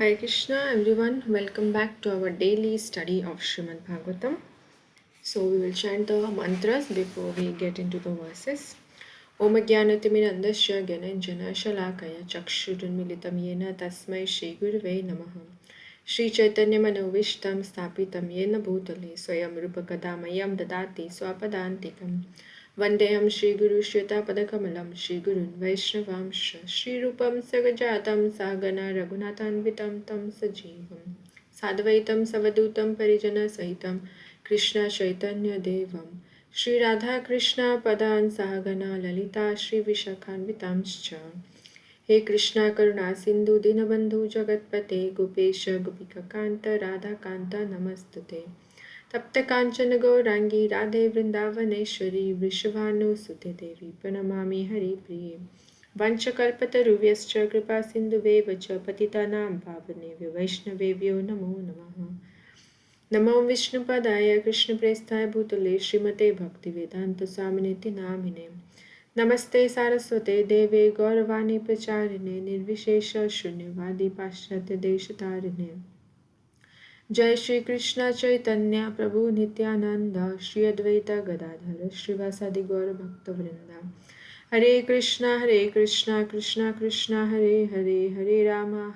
Hare Krishna everyone, welcome back to our daily study of Srimad Bhagavatam. So we will chant the mantras before we get into the verses. Om Jnanatimirandasya Gyananjana Shalakaya Chakshurunmilitam Yena Tasmai Shri Gurave Namaha Shri Chaitanya Manovishtam Stapitam Yena Bhutale Swayam Rupakadamayam Dadati Swapadantikam Vandeham Shri Guru Shweta Padakamalam Shri Gurun Vaishnavamsha Shri Rupam Sagajatam Sagana Raghunathanvitam Tam Sajivam Sadvaitam Savadutam Parijana Sahitam Krishna Chaitanya Devam Shri Radha Krishna Padan Sahagana Lalita Shri Vishakhanvitamscha He Krishna Karuna Sindhu Dinabandhu Jagatpate Gopesha Gopika Kanta Radha Kanta Namastute Tapta Kanchana Gaurangi Radhe Vrindavaneshwari Vrishabhanu Sute Devi Pranamami Hari Priye Vanchakalpataruvhyascha Kripa Sindhuvevacha Patitanam Pavanevyo Vaishnavevyo Namo Namaha Namo Vishnupadaya Krishna Prestaya Bhutale Srimate Bhaktivedanta Swaminiti Namine Namaste Saraswate Deve Gauravani Pracharine Nirvishesha Shunyavadi Paschatya Deshatarine Jai Shri Krishna Chaitanya Prabhu Nityananda Shri Advaita Gadadhara Srivasadi Gaura Bhakta Vrinda Hare Krishna Krishna Krishna Hare Hare Hare Rama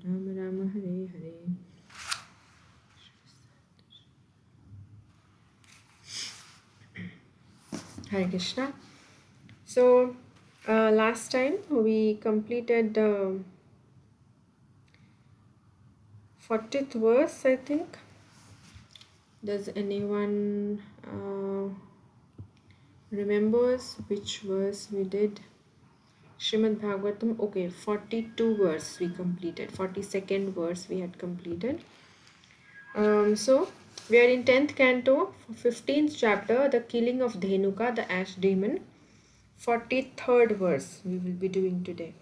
Rama Rama Hare Hare Hare Krishna. So last time we completed the 40th verse, I think. Does anyone remembers which verse we did? Srimad Bhagavatam, okay, 42 verse we completed, 42nd verse we had completed. So we are in 10th canto, 15th chapter, the killing of Dhenuka, the ash demon. 43rd verse we will be doing today.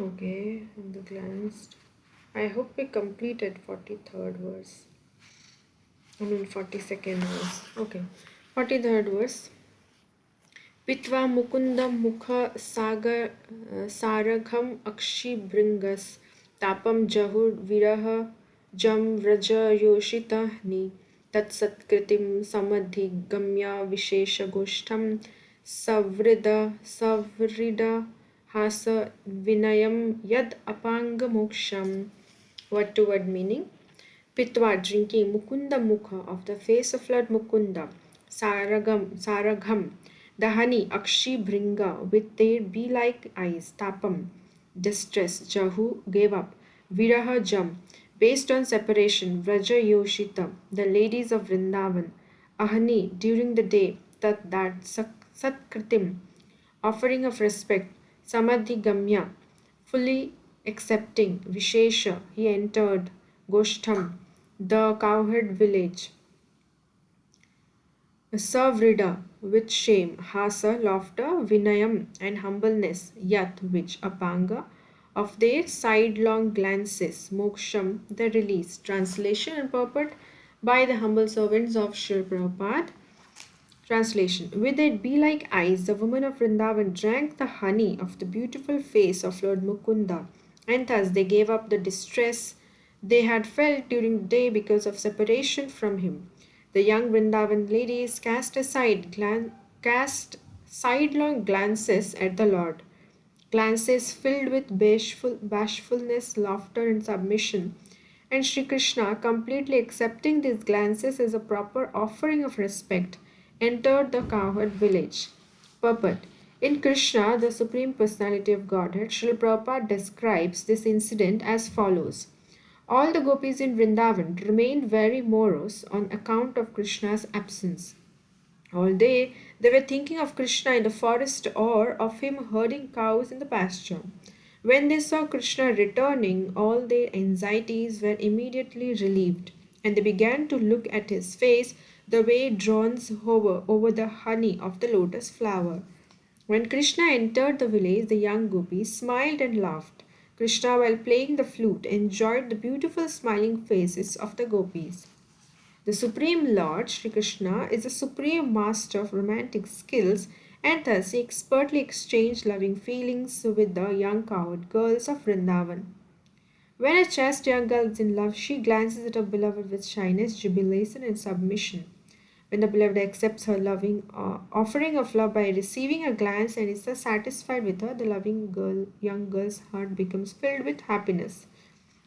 Okay, in the glanced. I hope we completed 43rd verse. 42nd verse. Okay, 43rd verse. Pitva mukundam mukha sagar saragham akshi bringas tapam jahur viraha jam vraja yoshita ni tatsat samadhi gamya vishesha goshtam savrida hasa vinayam yad apanga moksham. Word to word meaning. Pitwa drinking Mukunda Mukha of the face of Lord Mukunda, Saragham, the honey Akshi Bringa with their bee like eyes, Tapam, distress, Jahu gave up, Viraha Jam, based on separation, Vraja Yoshita, the ladies of Vrindavan, Ahani during the day, that Satkritim, offering of respect, Samadhi Gamya, fully accepting, Vishesha, he entered, Goshtham, the cowherd village. Savrida, with shame, Hasa, laughter, Vinayam, and humbleness, Yat, which, Apanga, of their sidelong glances, Moksham, the release. Translation and purport by the humble servants of Sri Prabhupada. Translation. With their bee-like eyes, the women of Vrindavan drank the honey of the beautiful face of Lord Mukunda, and thus they gave up the distress they had felt during the day because of separation from him. The young Vrindavan ladies cast sidelong glances at the Lord, glances filled with bashfulness, laughter, and submission. And Sri Krishna, completely accepting these glances as a proper offering of respect, entered the cowherd village. Purport. In Krishna, the Supreme Personality of Godhead, Srila Prabhupada describes this incident as follows. All the gopis in Vrindavan remained very morose on account of Krishna's absence. All day they were thinking of Krishna in the forest or of him herding cows in the pasture. When they saw Krishna returning, all their anxieties were immediately relieved, and they began to look at his face the way drones hover over the honey of the lotus flower. When Krishna entered the village, the young gopis smiled and laughed. Krishna, while playing the flute, enjoyed the beautiful smiling faces of the gopis. The Supreme Lord, Sri Krishna, is the supreme master of romantic skills, and thus he expertly exchanged loving feelings with the young cowherd girls of Vrindavan. When a chaste young girl is in love, she glances at her beloved with shyness, jubilation, and submission. When the beloved accepts her loving offering of love by receiving a glance and is thus satisfied with her, the young girl's heart becomes filled with happiness.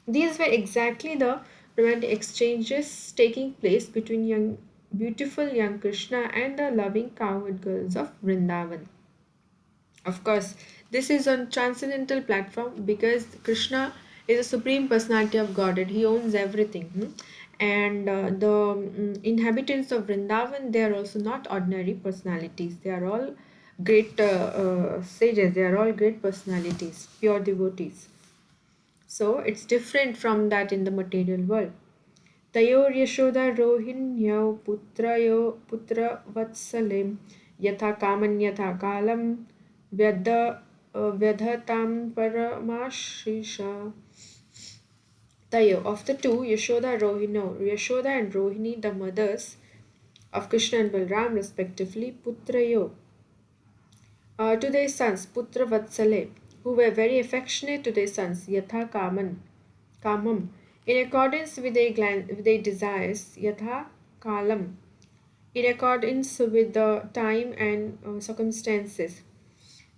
These were exactly the romantic exchanges taking place between beautiful young Krishna and the loving cowherd girls of Vrindavan. Of course, this is on transcendental platform because Krishna is a supreme personality of Godhead. He owns everything. And the inhabitants of Vrindavan, they are also not ordinary personalities. They are all great sages. They are all great personalities, pure devotees. So it's different from that in the material world. तयोर Yashoda रोहिण्यौ पुत्रयो पुत्रवत्सले यथा कामं यथा कालं व्यध व्यधतां परमाशिषा. Tayo, of the two, Yashoda and Rohini, the mothers of Krishna and Balram respectively, Putrayo, to their sons, Putra Vatsale, who were very affectionate to their sons, Yatha Kamam, in accordance with their desires, Yatha Kalam, in accordance with the time and circumstances.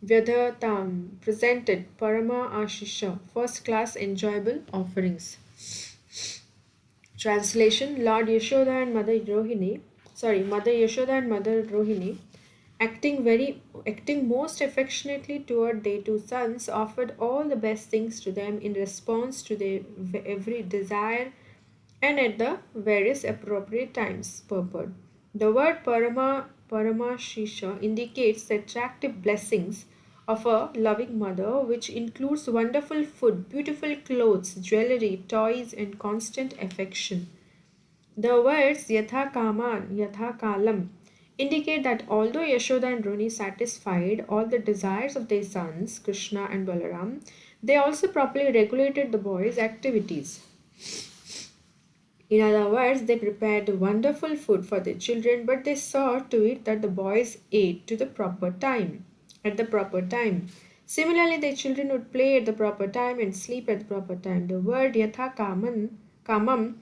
Vyadhatam presented Parama Ashisha, first class enjoyable offerings. Translation: Lord Yashoda and Mother Yashoda and Mother Rohini, acting most affectionately toward their two sons, offered all the best things to them in response to their every desire and at the various appropriate times purport. The word Paramashisha indicates the attractive blessings of a loving mother, which includes wonderful food, beautiful clothes, jewelry, toys, and constant affection. The words Yatha Kaman, Yatha Kalam indicate that although Yashoda and Roni satisfied all the desires of their sons, Krishna and Balaram, they also properly regulated the boys' activities. In other words, they prepared wonderful food for their children, but they saw to it that the boys ate at the proper time. Similarly, their children would play at the proper time and sleep at the proper time. The word kamam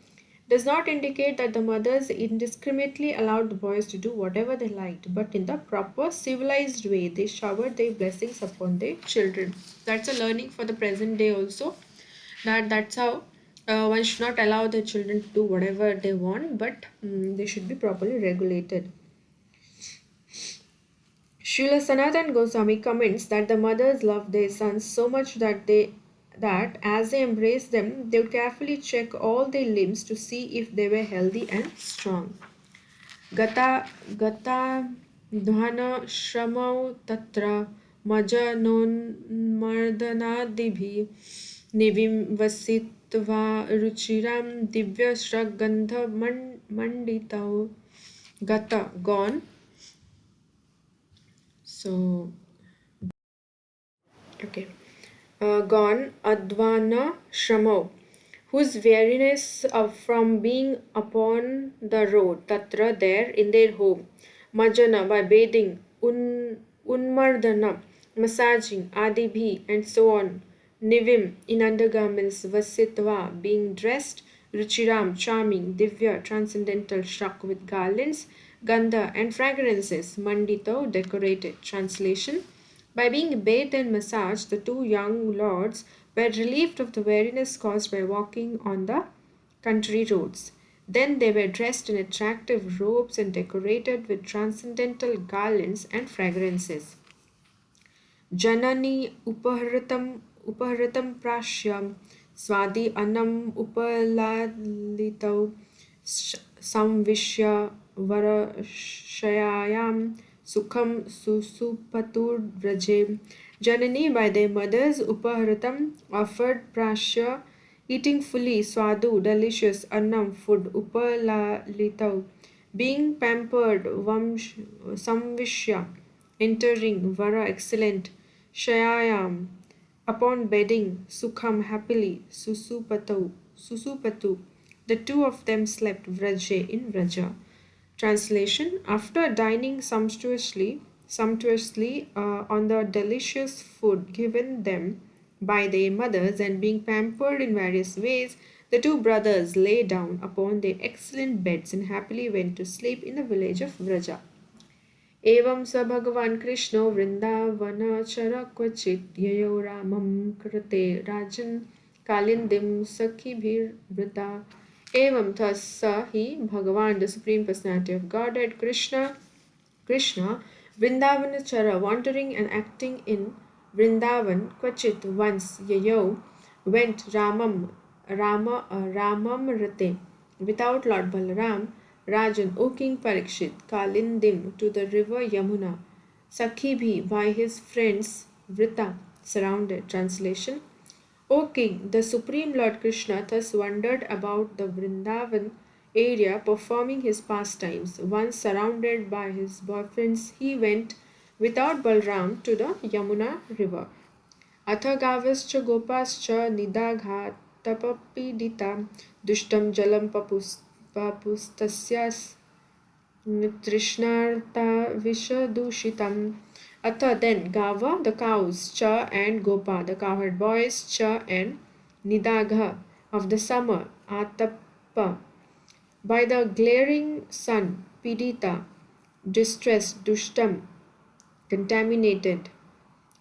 does not indicate that the mothers indiscriminately allowed the boys to do whatever they liked, but in the proper civilized way, they showered their blessings upon their children. That's a learning for the present day also. That's how one should not allow the children to do whatever they want, but they should be properly regulated. Srila Sanatan Goswami comments that the mothers loved their sons so much that as they embraced them, they would carefully check all their limbs to see if they were healthy and strong. Gata dhana shramau tatra majanonmardanadibhi nivim vasitva ruchiram divya shragandha manditau. Gata, gone. So, okay. Gone advana shramo, whose weariness from being upon the road, tatra, there, in their home, majana, by bathing, unmardana, massaging, adibhi, and so on, nivim, in undergarments, vasitva, being dressed, ruchiram, charming, divya, transcendental, struck with garlands, gandha, and fragrances, mandito, decorated. Translation: by being bathed and massaged, the two young lords were relieved of the weariness caused by walking on the country roads. Then they were dressed in attractive robes and decorated with transcendental garlands and fragrances. Janani upahritam prashyam swadi anam upalalitau samvishya varashayayam sukham susupatur vraje. Janani, by their mothers, upahritam, offered prasya, eating fully, swadu, delicious, annam, food, upalalitau, Being pampered, samvishya, entering, vara, excellent, shayayam, upon bedding, sukham, happily, susupatu. The two of them slept, vraje, in vraja. Translation: after dining sumptuously on the delicious food given them by their mothers and being pampered in various ways, the two brothers lay down upon their excellent beds and happily went to sleep in the village of Vraja. एवं स भगवान् कृष्णो वृन्दावनाचर क्वचित् ययौ रामं कृते राजन् कालिन्दीं सखिभिर्वृता. Evam thus he, Bhagavan, the Supreme Personality of Godhead, Krishna, Vrindavanachara, wandering and acting in Vrindavan, Kvachit, once, Yayo, went Ramam Rate, without Lord Balaram, Rajan, O King Parikshit, Kalindim, to the river Yamuna, Sakhibhi, by his friends, Vrita, surrounded. Translation: O King, the Supreme Lord Krishna thus wandered about the Vrindavan area performing his pastimes. Once surrounded by his boyfriends, he went without Balram to the Yamuna river. अथ गावश्च गोपाश्च निदाघातपपीडिता दुष्टं जलं पपुस्तस्यास् तृष्णार्ता विषदूषितम्. Atha, then Gava, the cows, Cha and Gopa, the cowherd boys, Cha and Nidagha of the summer, Atappa, by the glaring sun, Pidita, distressed, Dushtam, contaminated,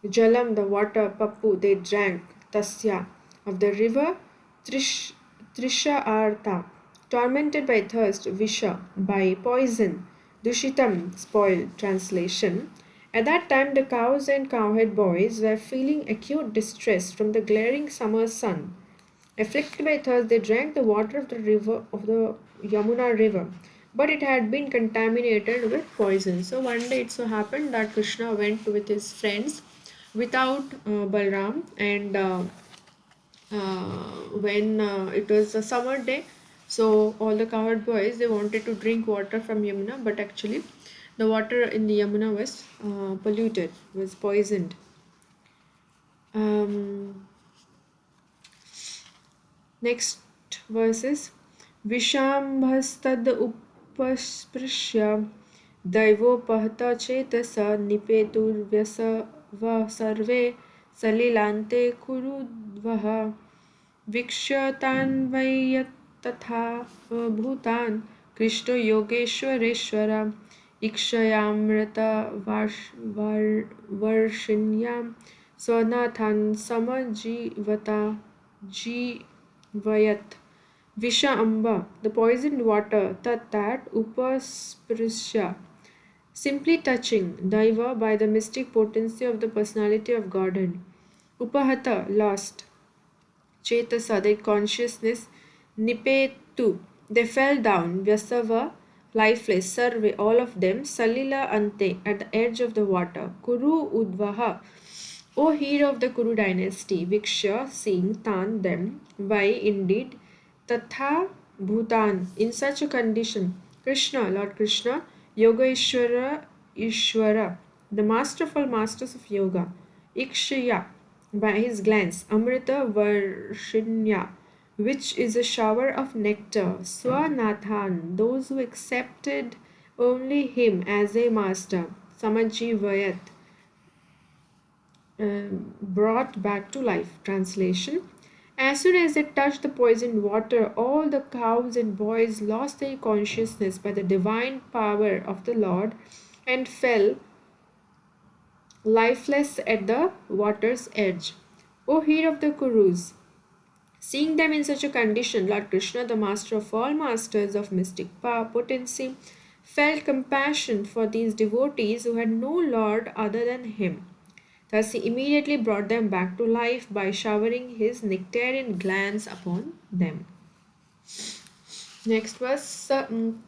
Jalam, the water, Papu, they drank, Tasya, of the river, Trisha Artha, tormented by thirst, Visha, by poison, Dushitam, spoiled. Translation: at that time the cows and cowherd boys were feeling acute distress from the glaring summer sun. Afflicted by thirst, they drank the water of the Yamuna river, but it had been contaminated with poison. So one day it so happened that Krishna went with his friends without Balram, and when it was a summer day, so all the cowherd boys, they wanted to drink water from Yamuna, but actually the water in the Yamuna was polluted, was poisoned. Next verse is Vishambhastad upasprisya Daivopahata chetasa nipeturvyasava sarve salilante kurudvaha vikshyatanvayat tatha bhutan Krishna Yogeshwareshwara ikshayamrita varshinyam swanathan samajivata jivayat. Visha Amba, the poisoned water, that Upasprisya, simply touching, Daiva, by the mystic potency of the personality of Godhead, Upahata, lost, Chetasa, their consciousness, Nipetu, they fell down, Vyasava, lifeless, Sarve, all of them, Salila Ante, at the edge of the water, Kuru Udvaha, O hero of the Kuru dynasty, Viksha, seeing, Tan, them, why indeed, Tatha Bhutan, in such a condition, Krishna, Lord Krishna, Yoga Ishwara, the master of all masters of yoga, Ikshaya, by his glance, Amrita Varshinya, which is a shower of nectar, Swanathan, those who accepted only him as a master, Samajivayat, brought back to life. Translation: as soon as they touched the poisoned water, all the cows and boys lost their consciousness by the divine power of the Lord and fell lifeless at the water's edge. O hero of the Kurus, seeing them in such a condition, Lord Krishna, the master of all masters of mystic power, potency, felt compassion for these devotees who had no lord other than him. Thus, he immediately brought them back to life by showering his nectarian glands upon them. Next verse,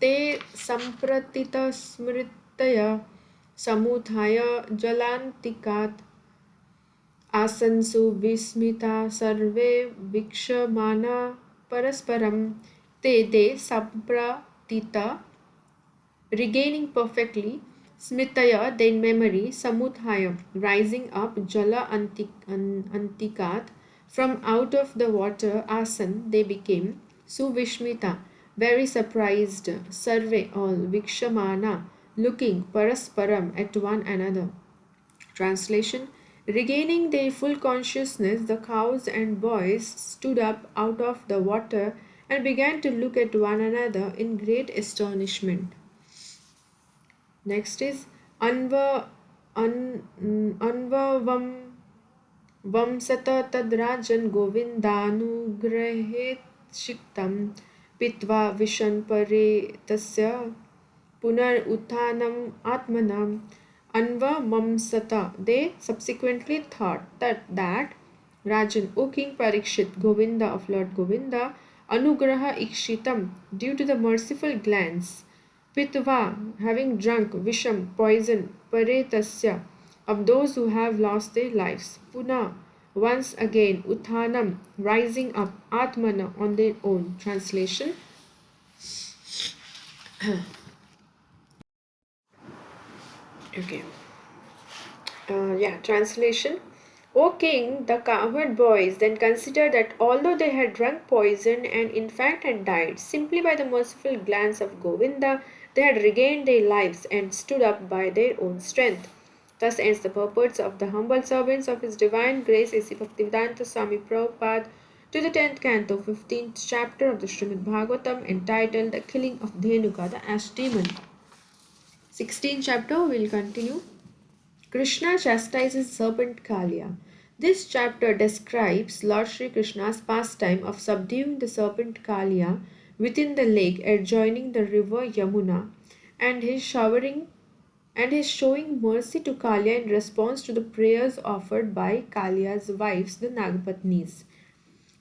te sampratita smritaya samuthaya jalantikat asansu vismita sarve vikshamana parasparam te sampratita regaining perfectly, Smitaya, then memory, Samuthaya, rising up, Jala Antikat, from out of the water, Asan, they became, Suvishmita, very surprised, Sarve, all, Vikshamana, looking, Parasparam, at one another. Translation: regaining their full consciousness, the cows and boys stood up out of the water and began to look at one another in great astonishment. Next is Anvavam Vamsata Tadrajan Govindanugrahet Shiktam Pitva Vishan Pare Tasya Punar Uthanam Atmanam Anva Mamsata. They subsequently thought that Rajan, O King Parikshit, Govinda of Lord Govinda, Anugraha Ikshitam, due to the merciful glance, Pitva, having drunk, Visham, poison, Paretasya, of those who have lost their lives, Puna, once again, Uthanam, rising up, Atmana, on their own. Translation: okay. Translation. O king, the cowherd boys then considered that although they had drunk poison and in fact had died, simply by the merciful glance of Govinda, they had regained their lives and stood up by their own strength. Thus ends the purports of the humble servants of His Divine Grace A.C. Bhaktivedanta Swami Prabhupada to the 10th canto, 15th chapter of the Srimad Bhagavatam, entitled The Killing of Dhenuka, the Ash Demon. 16th chapter will continue. Krishna chastises serpent Kalia. This chapter describes Lord Sri Krishna's pastime of subduing the serpent Kalia within the lake adjoining the river Yamuna and his showing mercy to Kalia in response to the prayers offered by Kalia's wives, the Nagapatnis.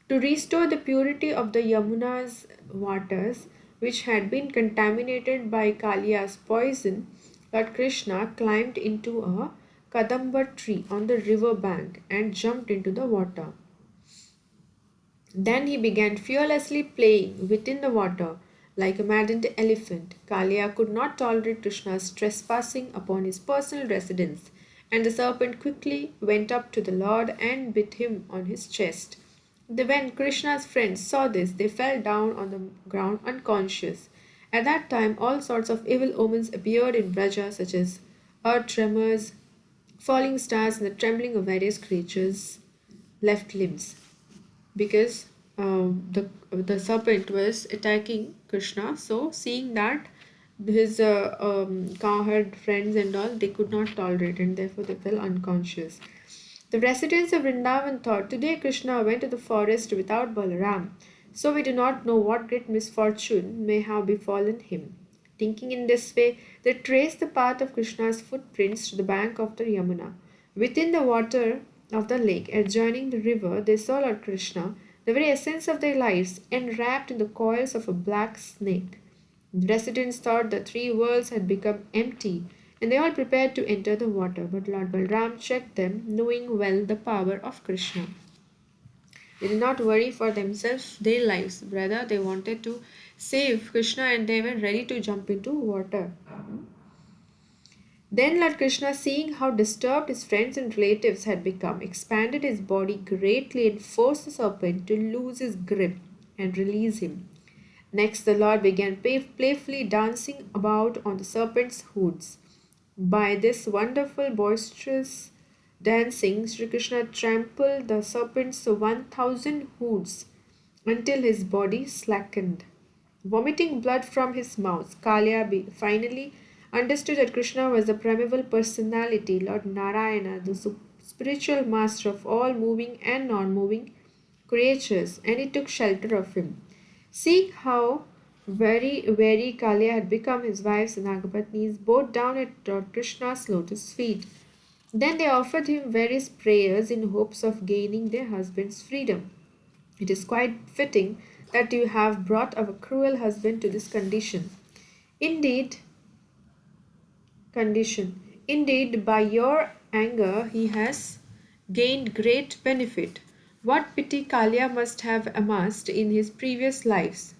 To restore the purity of the Yamuna's waters, which had been contaminated by Kalia's poison, Lord Krishna climbed into a kadamba tree on the river bank and jumped into the water. Then he began fearlessly playing within the water like a maddened elephant. Kalia could not tolerate Krishna's trespassing upon his personal residence, and the serpent quickly went up to the Lord and bit him on his chest. When Krishna's friends saw this, they fell down on the ground unconscious. At that time, all sorts of evil omens appeared in Braja, such as earth tremors, falling stars, and the trembling of various creatures' left limbs, because the serpent was attacking Krishna. So, seeing that, his cowherd friends and all, they could not tolerate, and therefore they fell unconscious. The residents of Vrindavan thought, today Krishna went to the forest without Balaram, so we do not know what great misfortune may have befallen him. Thinking in this way, they traced the path of Krishna's footprints to the bank of the Yamuna. Within the water of the lake adjoining the river, they saw Lord Krishna, the very essence of their lives, enwrapped in the coils of a black snake. The residents thought the three worlds had become empty, and they all prepared to enter the water. But Lord Balram checked them, knowing well the power of Krishna. They did not worry for themselves, their lives. Rather, they wanted to save Krishna and they were ready to jump into water. Then Lord Krishna, seeing how disturbed his friends and relatives had become, expanded his body greatly and forced the serpent to loose his grip and release him. Next, the Lord began playfully dancing about on the serpent's hoods. By this wonderful, boisterous dancing, Sri Krishna trampled the serpent's 1,000 hoods until his body slackened. Vomiting blood from his mouth, Kalia finally understood that Krishna was the primeval personality, Lord Narayana, the spiritual master of all moving and non moving creatures, and he took shelter of him. Seeing how very Kalia had become, his wives and Nagapatnis bowed down at Lord Krishna's lotus feet. Then they offered him various prayers in hopes of gaining their husband's freedom. It is quite fitting that you have brought our cruel husband to this Indeed, condition. Indeed, by your anger he has gained great benefit. What pity Kalia must have amassed in his previous lives.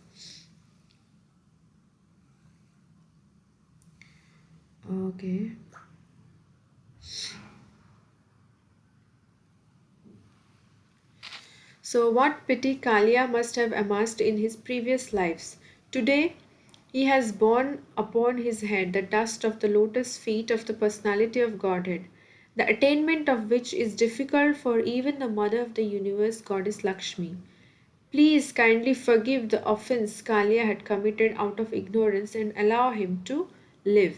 Okay. So, what pity Kalia must have amassed in his previous lives. Today, he has borne upon his head the dust of the lotus feet of the personality of Godhead, the attainment of which is difficult for even the mother of the universe, Goddess Lakshmi. Please kindly forgive the offense Kalia had committed out of ignorance and allow him to live.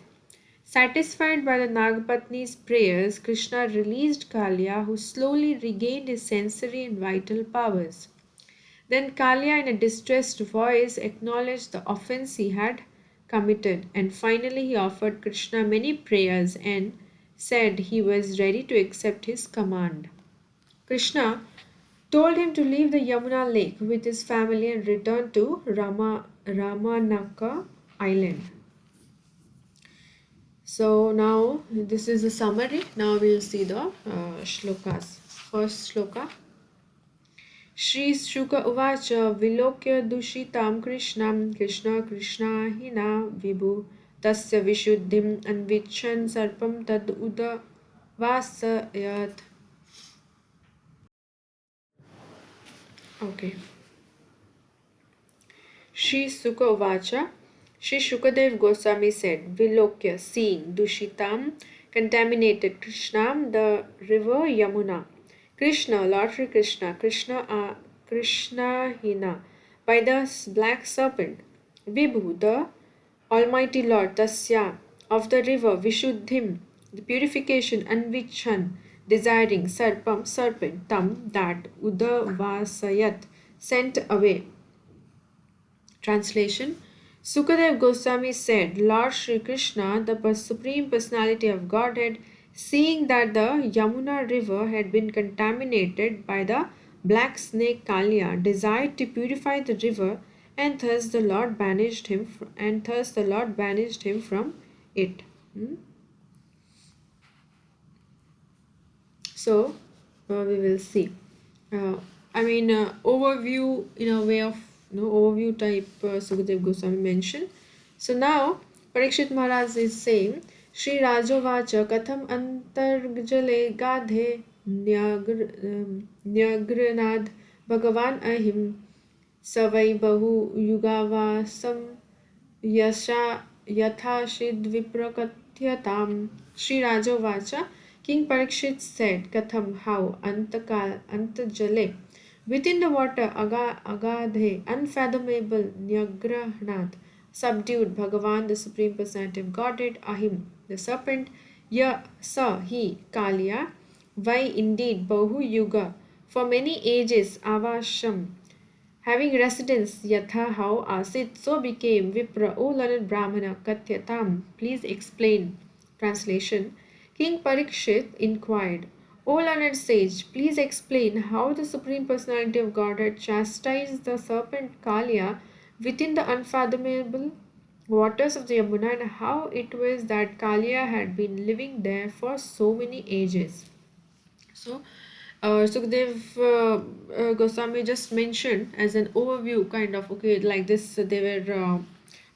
Satisfied by the Nagapatni's prayers, Krishna released Kalia, who slowly regained his sensory and vital powers. Then Kalia, in a distressed voice, acknowledged the offense he had committed, and finally he offered Krishna many prayers and said he was ready to accept his command. Krishna told him to leave the Yamuna lake with his family and return to Ramanaka island. So now this is a summary. Now we'll see the shlokas. First shloka. Shri Shuka Uvacha Vilokya Dushitam Krishnam Krishna Krishna Hina Vibhu Tasya Vishuddhim Anvichan Sarpam Tad Uda Vasayat. Okay. Shri Sukha Uvacha Shri Shukadev Goswami said, Vilokya, seeing, Dushitam, contaminated, Krishnam, the river Yamuna. Krishna, Lord Sri Krishna, Krishna Hina, by the black serpent. Vibhu, the Almighty Lord, Tasya, of the river Vishuddhim, the purification, Anvichan, desiring, Sarpam, serpent, Tam, that, Udavasayat, sent away. Translation. Sukadev Goswami said, Lord Sri Krishna, the Supreme Personality of Godhead, seeing that the Yamuna river had been contaminated by the black snake Kalia, desired to purify the river, and thus the Lord banished him. From it. So we will see. Overview in a way of overview type Sukadev Goswami mentioned. So now Parikshit Maharaj is saying, Shri Rajovacha Katham Antarjale Gadhe Nyagranad Bhagavan Ahim Savai Bahu Yugavasam Yasha Yathashid Viprakatyatam. Sri Rajovacha, King Parikshit said, Katham, how, Antajale, within the water, Agadhe, unfathomable, Nyagrahnath, subdued, Bhagavan, the Supreme Personality of Godhead, Ahim, the serpent, he, Kalia, why indeed, Bahu Yuga, for many ages, Avasham, having residence yatha how asit, so became Vipra, O learned Brahmana, Katyatam. Please explain. Translation. King Parikshit inquired, O learned sage, please explain how the Supreme Personality of Godhead chastised the serpent Kalia within the unfathomable waters of the Yamuna, and how it was that Kalia had been living there for so many ages. So, Sukhdev Goswami just mentioned as an overview, kind of, okay, like this, they were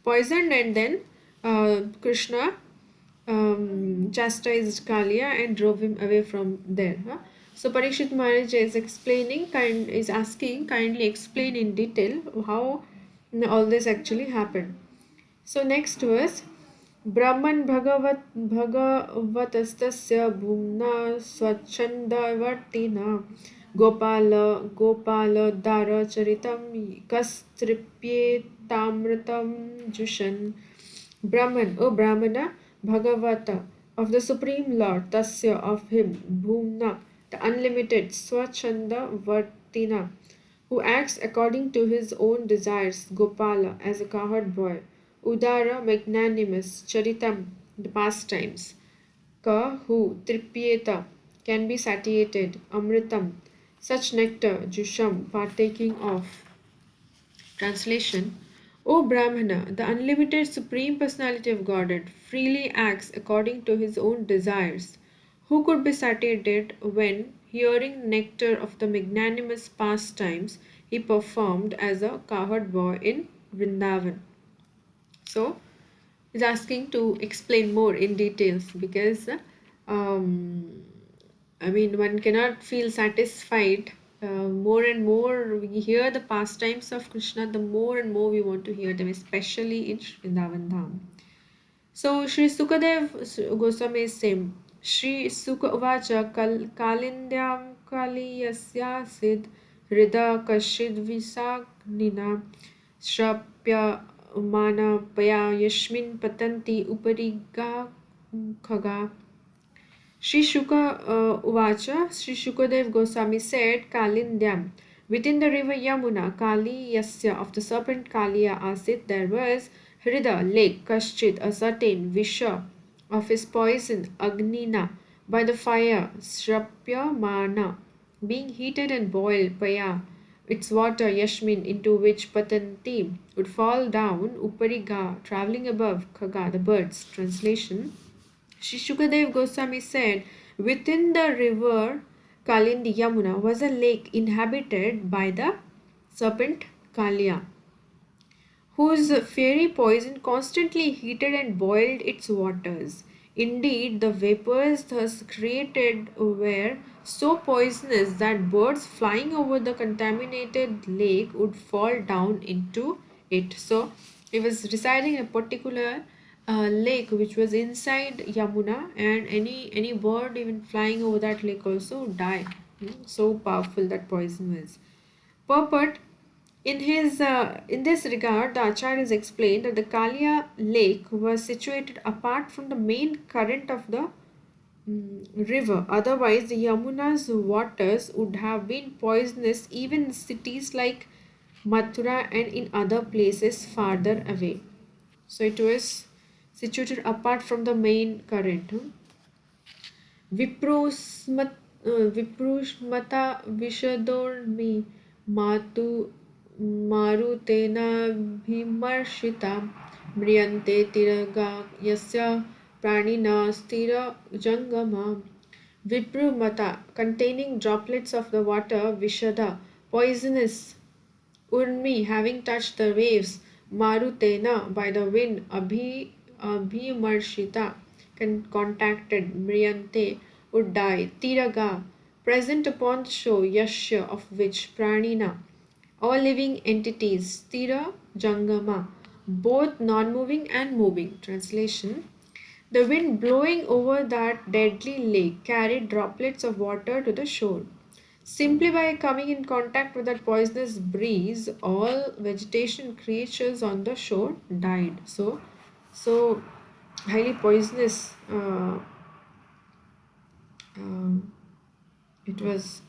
poisoned, and then Krishna chastised Kalia and drove him away from there. Huh? So Parikshit Maharaj is asking, kindly explain in detail how all this actually happened. So next verse. ब्रह्मन् भगवतस्तस्य भूम्ना स्वच्छन्दवर्तिना गोपालदारचरितं कस्तृप्येतामृतं जुषन्. Brahman, O Brahmana, Bhagavata, of the Supreme Lord, Tasya, of him, Bhumna, the unlimited, Swachanda Vartina, who acts according to his own desires, Gopala, as a cowherd boy, Udara, magnanimous, Charitam, the pastimes, Ka, who, Tripyeta, can be satiated, Amritam, such nectar, Jusham, partaking of. Translation. O Brahmana, the unlimited Supreme Personality of Godhead, freely acts according to his own desires. Who could be satiated when, hearing nectar of the magnanimous pastimes he performed as a cowherd boy in Vrindavan? So, is asking to explain more in details because um, I mean, one cannot feel satisfied. More and more we hear the pastimes of Krishna, the more and more we want to hear them, especially in Vrindavan Dham. So Sri Sukadev Goswami is saying, Sri Sukha Uvacha Kalindyam Kaliyasyasid Hrida Kashid Visagnina Shrapya Mana Paya Yashmin Patanti Upariga Khaga. Sri Shuka Uvacha, Sri Shukadev Goswami said, Kalindyam. Within the river Yamuna, Kali Yasya of the serpent Kaliya Asit, there was Hrida, lake, Kaschit, a certain Visha of his poison, Agnina, by the fire, Shrapya Mana, being heated and boiled, Paya, its water, Yashmin, into which Patanti would fall down, Upariga, traveling above, Khaga, the birds. Translation. Sri Shukadev Goswami said, within the river Kalindi Yamuna was a lake inhabited by the serpent Kaliya, whose fiery poison constantly heated and boiled its waters. Indeed, the vapors thus created were so poisonous that birds flying over the contaminated lake would fall down into it. So, he was residing in a particular lake which was inside Yamuna, and any bird even flying over that lake also would die. So powerful that poison was. Purport in this regard, the acharyas explained that the Kalia lake was situated apart from the main current of the river. Otherwise, the Yamuna's waters would have been poisonous even in cities like Mathura and in other places farther away. So it was situated apart from the main current. विप्रोस्मत विप्रुष्मता विशदोर्मि मातु मारुतेनाभिमर्शिता म्रियन्ते तिरगा यस्य प्राणिना स्थिरजङ्गमा. Viprumata, containing droplets of the water, Vishada, poisonous, Urmi, having touched the waves, Marutena, by the wind, Abhimarshita, contacted, Mriyante, would die, Tiraga, present upon the shore, Yashya, of which, Pranina, all living entities, Tira, Jangama, both non-moving and moving. Translation. The wind blowing over that deadly lake carried droplets of water to the shore. Simply by coming in contact with that poisonous breeze, all vegetation creatures on the shore died. So highly poisonous. It was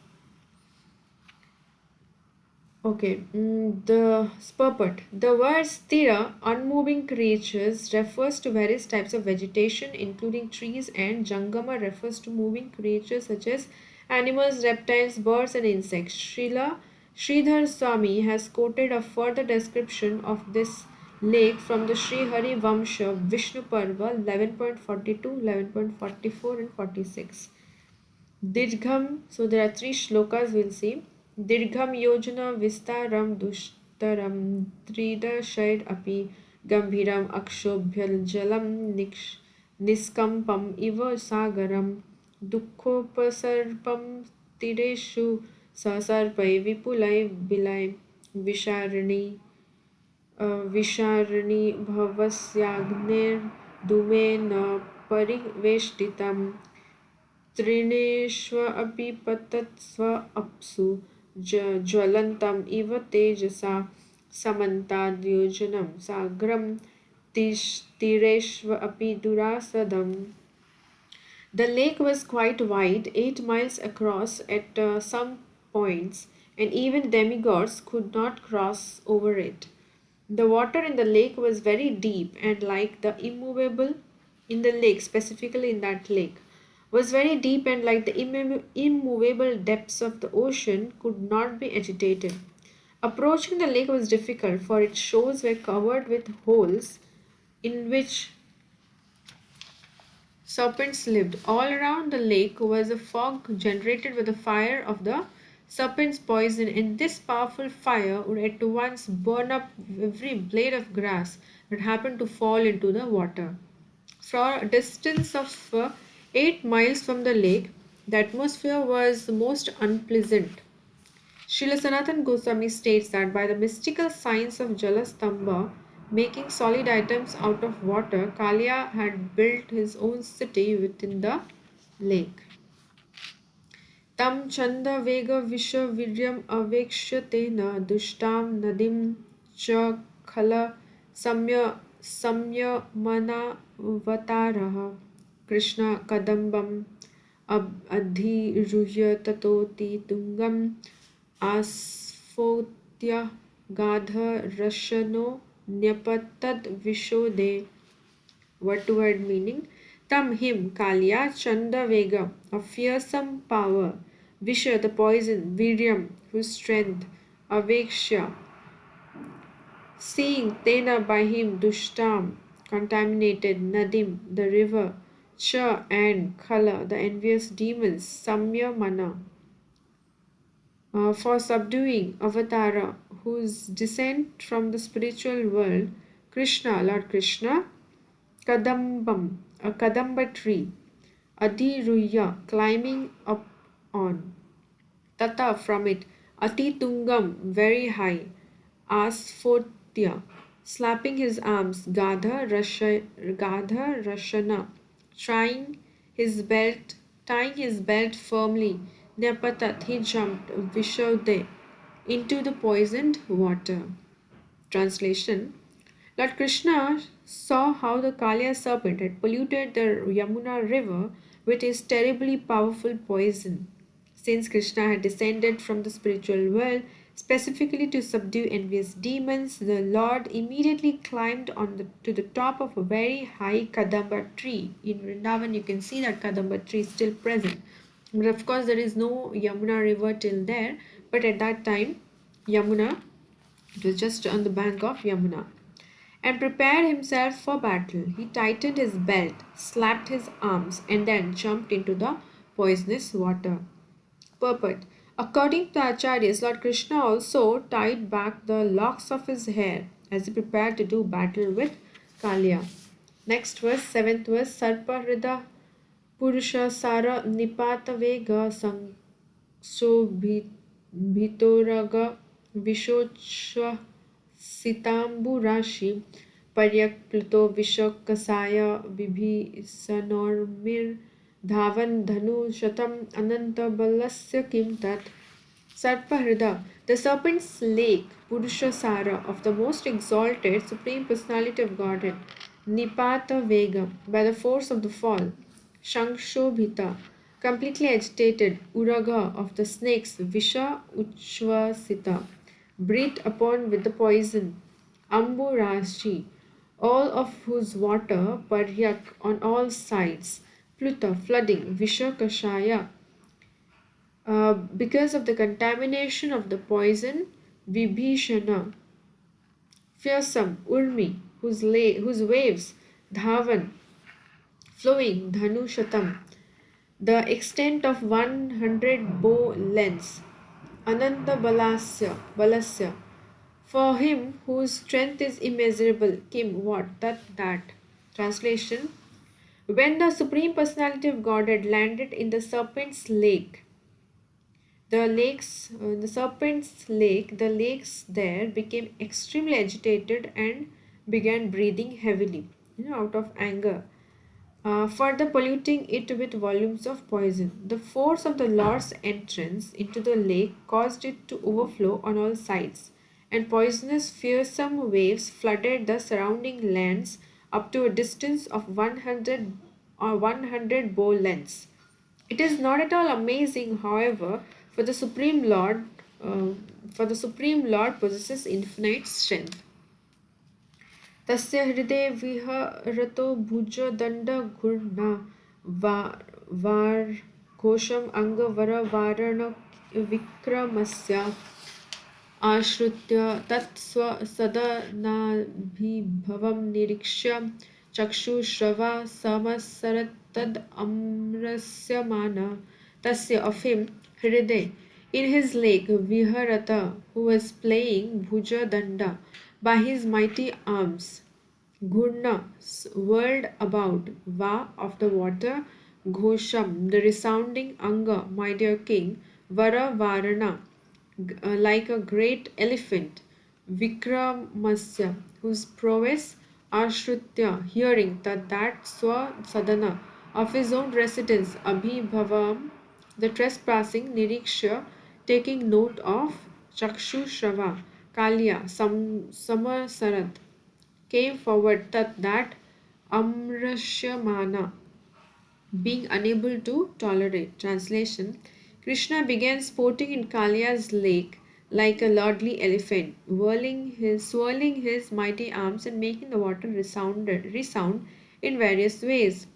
okay. The purport. The word sthira, unmoving creatures, refers to various types of vegetation, including trees, and jangama refers to moving creatures such as animals, reptiles, birds, and insects. Sridhar Swami has quoted a further description of this lake from the Sri Hari Vamsha Vishnu Parva 11.42, 11.44, and 46. Dirgham, so there are three shlokas we'll see. Dirgham yojana vistaram dushtaram tridashaid api gambhiram akshobhyal jalam niskampam iva sagaram dukkopasarpam tireshu sasarpai vipulai bilai visharani विशारणी भवस्याग्नेर्धूमेन परिवेष्टितं तृणेष्व अपि पतत्स्व अप्सु ज्वलन्तम् इव तेजसा समन्ताद्योजनं साग्रं तीरेष्व अपि दुरासदम्. The lake was quite wide, 8 miles across at some points, and even demigods could not cross over it. The water in the lake was very deep, and like the immovable in the lake, specifically in that lake, was very deep, and like the immovable depths of the ocean, could not be agitated. Approaching the lake was difficult, for its shores were covered with holes in which serpents lived. All around the lake was a fog generated by the fire of the serpent's poison, and this powerful fire would at once burn up every blade of grass that happened to fall into the water. For a distance of 8 miles from the lake, the atmosphere was most unpleasant. Srila Sanatan Goswami states that by the mystical science of Jalastamba, making solid items out of water, Kalia had built his own city within the lake. Tam chanda vega visha viryam avekshya tena dushtam nadim cha khala samya mana vataraha Krishna kadambam adhiruhya tatoti tungam आस्फोत्य गाधरशनो न्यपतद vishode. Word-to-word meaning. Tam him Kalya Chanda Vega, a fearsome power. Visha the poison, Viryam whose strength, Aveksha seeing Tena by him Dushtam contaminated, Nadim the river, Cha and Khala the envious demons, Samya Mana for subduing Avatara, whose descent from the spiritual world, Krishna, Lord Krishna, Kadambam, a Kadamba tree, Adhiruya, climbing up on, Tata from it, Atitungam, very high, Asphotya, slapping his arms, Gadha Rashana, tying his belt firmly, Nepatat, he jumped, Vishode, into the poisoned water. Translation. Lord Krishna saw how the Kalya serpent had polluted the Yamuna river with his terribly powerful poison. Since Krishna had descended from the spiritual world specifically to subdue envious demons, the Lord immediately climbed to the top of a very high Kadamba tree. In Vrindavan, you can see that Kadamba tree is still present. But of course, there is no Yamuna river till there. But at that time, Yamuna, it was just on the bank of Yamuna, and prepared himself for battle. He tightened his belt, slapped his arms, and then jumped into the poisonous water. Purport. According to Acharyas, Lord Krishna also tied back the locks of his hair as he prepared to do battle with Kalya. Next verse, 7th verse, Sarpa Hrida Purusha Sara Nipata Vega Bhitoraga Vishochva Sitambu Rashi Paryakplito Vishokasaya Vibhisanormir Dhavan Dhanu Shatam Ananta Balasya Kim Tat Sarpahrida, the serpent's lake, Purusha Sara, of the most exalted Supreme Personality of Godhead, Nipata Vega, by the force of the fall, Shankshobhita, completely agitated, Uraga, of the snakes, Visha Uchvasita, breathed upon with the poison, Ambu Rashi, all of whose water, Paryak, on all sides, Pluta, flooding, Visha Kashaya, because of the contamination of the poison, Vibhishana, fearsome, Urmi, whose waves, Dhavan, flowing, Dhanu Shatam, the extent of 100 bow lengths, Ananda Balasya, for him whose strength is immeasurable, Kim, what, that. Translation. When the Supreme Personality of Godhead landed in the serpent's lake, the serpent's lake, the lakes there became extremely agitated and began breathing heavily, out of anger, further polluting it with volumes of poison. The force of the Lord's entrance into the lake caused it to overflow on all sides, and poisonous, fearsome waves flooded the surrounding lands up to a distance of 100 bow lengths. It is not at all amazing, however, for the Supreme Lord possesses infinite strength. Tasya hriday viharato bhuja danda ghurna var ghosham angavara varana vikramasya आश्रित्य तत्स्व सदनाभिभवं निरीक्ष्य चक्षुश्रवा समसरतद अमृस्यमान तस्य of him हृदय In his lake, Viharata, who was playing Bhuja Danda by his mighty arms, Ghurna whirled about, Va of the water, Ghosham, the resounding Anga, my dear king, Vara Varana, like a great elephant, Vikramasya, whose prowess Ashrutya, hearing that Swa Sadana of his own residence, Abhibhavam, the trespassing, Niriksha, taking note of Chakshu Shrava, Kalya, Samasarat, came forward that Amrashyamana, being unable to tolerate. Translation: Krishna began sporting in Kalia's lake like a lordly elephant, swirling his mighty arms and making the water resound in various ways.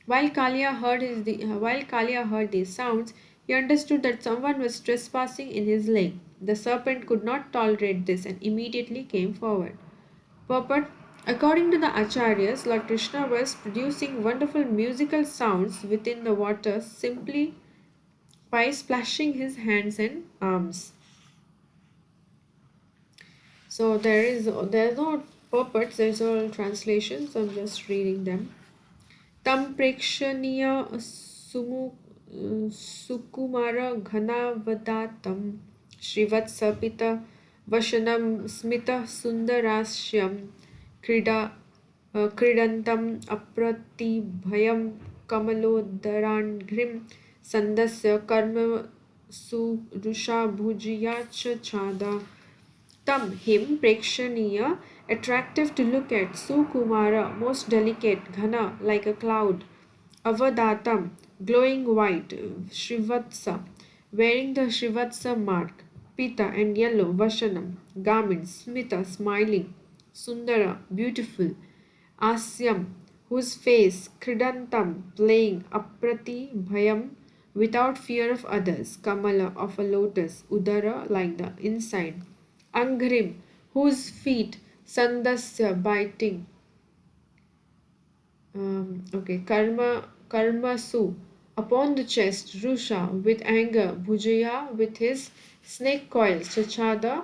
While Kalia heard these sounds, he understood that someone was trespassing in his lake. The serpent could not tolerate this and immediately came forward. Purport: according to the Acharyas, Lord Krishna was producing wonderful musical sounds within the water simply by splashing his hands and arms. So there's no purports, there's all translations. I'm just reading them. Tam prekshaniya sukumara ghanavadatam Srivatsapita Vashanam Smita Sundarashyam Krida Kridantam Apratibhayam Kamalodharangrim Sandasya Karma Surusha Bhujiya Chada Tam, him, Prekshaniya, attractive to look at, Sukumara, most delicate, Ghana, like a cloud, Avadatam, glowing white, Shrivatsa, wearing the Shrivatsa mark, Pita and yellow, Vashanam, garments, Smita, smiling, Sundara, beautiful, Asyam, whose face, Kridantam, playing, Aprati, Bhayam, without fear of others, Kamala, of a lotus, Udara, like the inside, Angrim, whose feet, Sandasya, biting, Karmasu, upon the chest, Rusha, with anger, Bhujaya, with his snake coils, Chachada,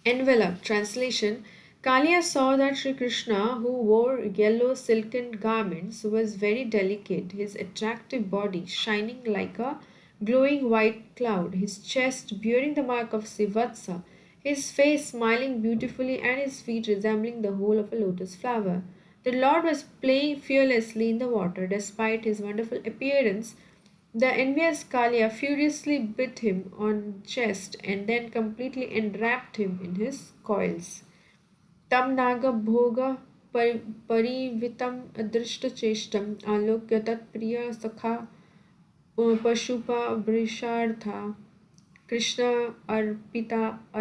envelope. Translation: Kalia saw that Sri Krishna, who wore yellow silken garments, was very delicate, his attractive body shining like a glowing white cloud, his chest bearing the mark of Sivatsa, his face smiling beautifully, and his feet resembling the whole of a lotus flower. The Lord was playing fearlessly in the water despite his wonderful appearance. The envious Kalia furiously bit him on chest and then completely enwrapped him in his coils. Tam naga bhoga parivitam adrishta alokya tat priya sakha pashupa brishartha Krishna arpitatma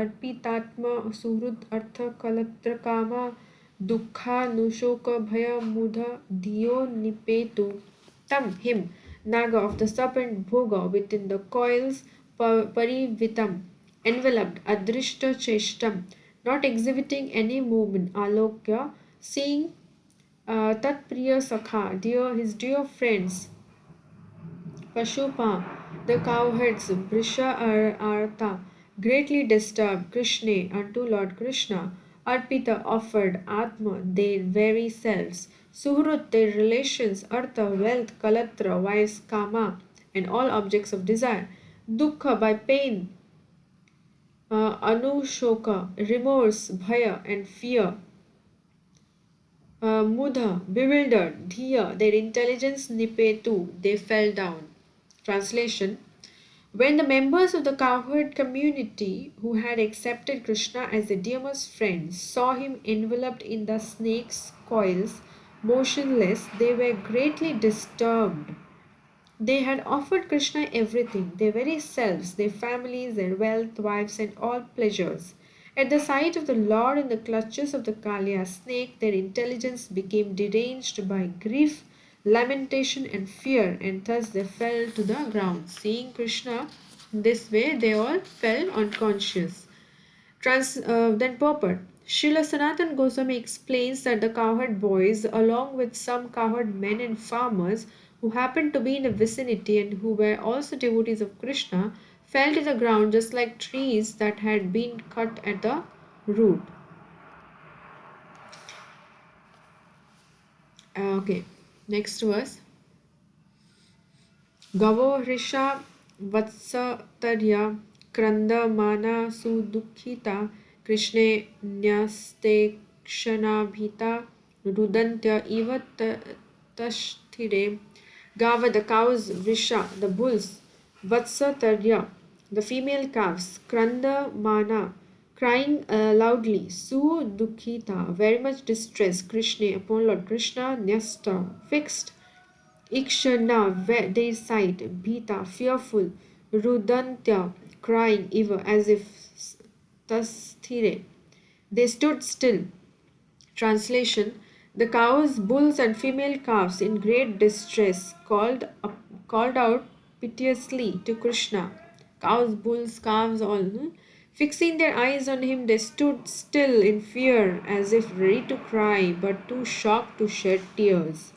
suhrud artha kalatra kama dukha nushoka bhaya mudha diyo nipetu. Tam, him, Naga of the serpent Bhoga within the coils parivitam, enveloped, adrishta cheshtam, not exhibiting any movement, alokya, seeing tat priya sakha, his dear friends, Pashupa, the cowherds, Brisha Artha, greatly disturbed Krishna unto Lord Krishna, Arpita offered Atma, their very selves, Suhrut, their relations, Artha, wealth, Kalatra, wives, Kama, and all objects of desire, Dukkha, by pain, Anushoka, remorse, Bhaya, and fear, Mudha, bewildered, Dhiya, their intelligence, Nipetu, they fell down. Translation: when the members of the cowherd community who had accepted Krishna as their dearest friend saw him enveloped in the snake's coils, motionless, they were greatly disturbed. They had offered Krishna everything, their very selves, their families, their wealth, wives, and all pleasures. At the sight of the Lord in the clutches of the Kaliya snake, their intelligence became deranged by grief, lamentation, and fear, and thus they fell to the ground. Seeing Krishna this way, they all fell unconscious. Then purport. Srila Sanatan Goswami explains that the cowherd boys, along with some cowherd men and farmers who happened to be in the vicinity and who were also devotees of Krishna, fell to the ground just like trees that had been cut at the root. Okay, next verse. Gavo hrisha vatsatarya krandamana sudukhita krishne nyaste kshanabhita rudantya iva tasthire. Gava, the cows, vrisha, the bulls, vatsatarya, the female calves, kranda mana, crying loudly, sudukhita, very much distressed, krishna, upon Lord Krishna, nyasta, fixed, Ikshana, they sighed, Bhita, fearful, Rudantya, crying, Eva, as if Tasthire. They stood still. Translation: the cows, bulls, and female calves, in great distress, called out piteously to Krishna. Cows, bulls, calves, all. Fixing their eyes on him, they stood still in fear, as if ready to cry, but too shocked to shed tears.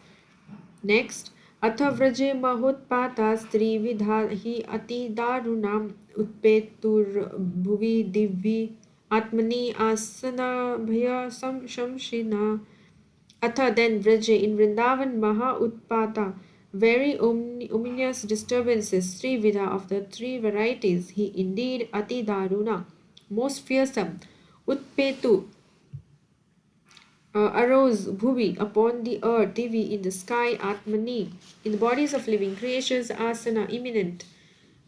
Next, अथ व्रजे महोत्पाता स्त्रीविधा हि अतिदारुणाम् उत्पेतुर्भुवि दिव्यि आत्मनि आसनाभयशंशिना. Atha, then Vraja, in Vrindavan Maha Utpata, very ominous disturbances, Srividha, of the three varieties, he indeed Ati Daruna, most fearsome, Utpetu, arose bhuvi, upon the earth, divi, in the sky, atmani, in the bodies of living creatures, asana, imminent,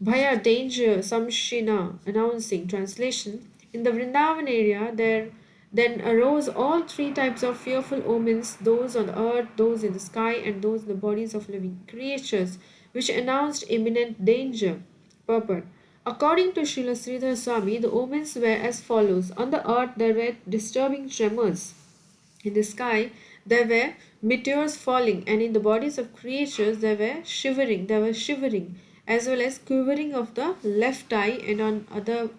bhaya, danger, samshina, announcing. Translation: in the Vrindavan area there then arose all three types of fearful omens, those on the earth, those in the sky, and those in the bodies of living creatures, which announced imminent danger. Purport: according to Srila Sridhar Swami, the omens were as follows. On the earth there were disturbing tremors. In the sky, there were meteors falling, and in the bodies of creatures, there was shivering, as well as quivering of the left eye and on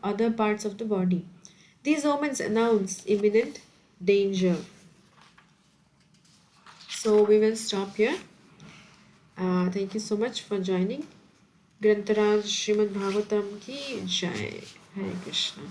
other parts of the body. These omens announce imminent danger. So we will stop here. Thank you so much for joining. Grantaraj Srimad Bhagavatam ki Jai. Hare Krishna.